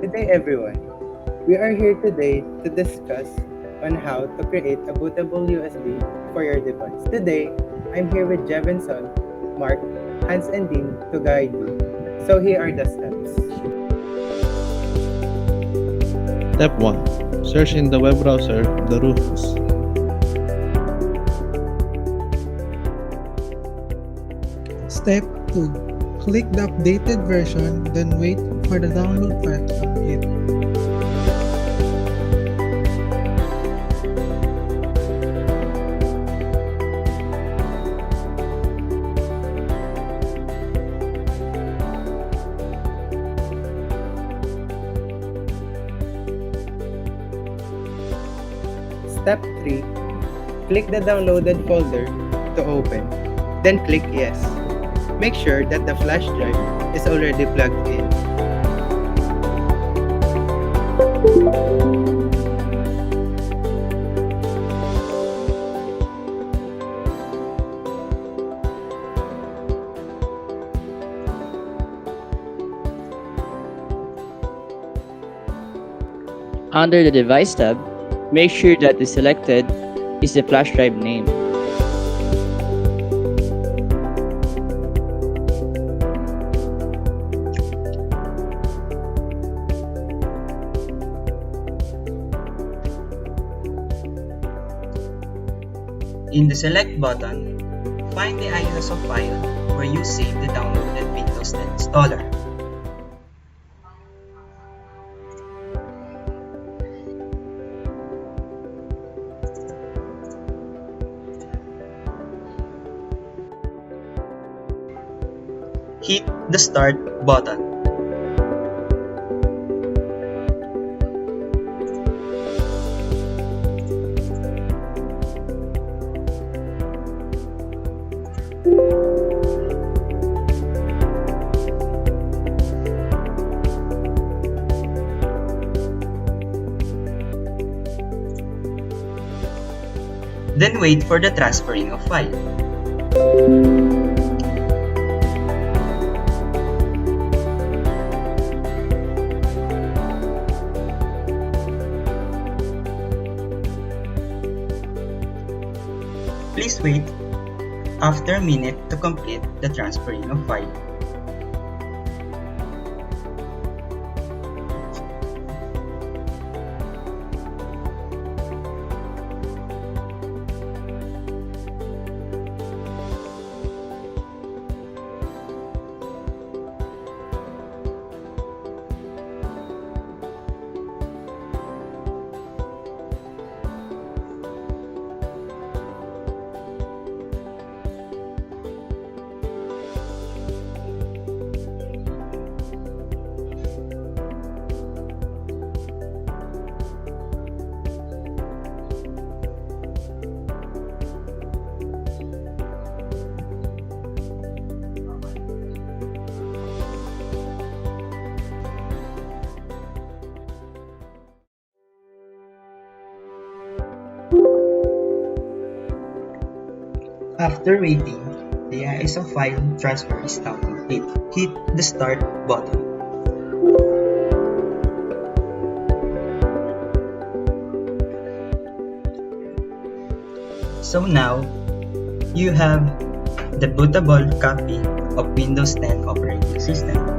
Good day everyone. We are here today to discuss on how to create a bootable USB for your device. Today, I'm here with Jevinson, Mark, Hans and Dean to guide you. So here are the steps. Step 1. Search in the web browser the Rufus. Step 2. Click the updated version, then wait for the download file to complete. Step 3. Click the downloaded folder to open. Then click yes. Make sure that the flash drive is already plugged in. Under the Device tab, make sure that the selected is the flash drive name. In the Select button, find the ISO file where you save the downloaded Windows 10 installer. Hit the Start button. Then wait for the transferring of file. Please wait after a minute to complete the transferring of file. After waiting, the ISO file transfer is now complete. Hit the Start button. So now, you have the bootable copy of Windows 10 operating system.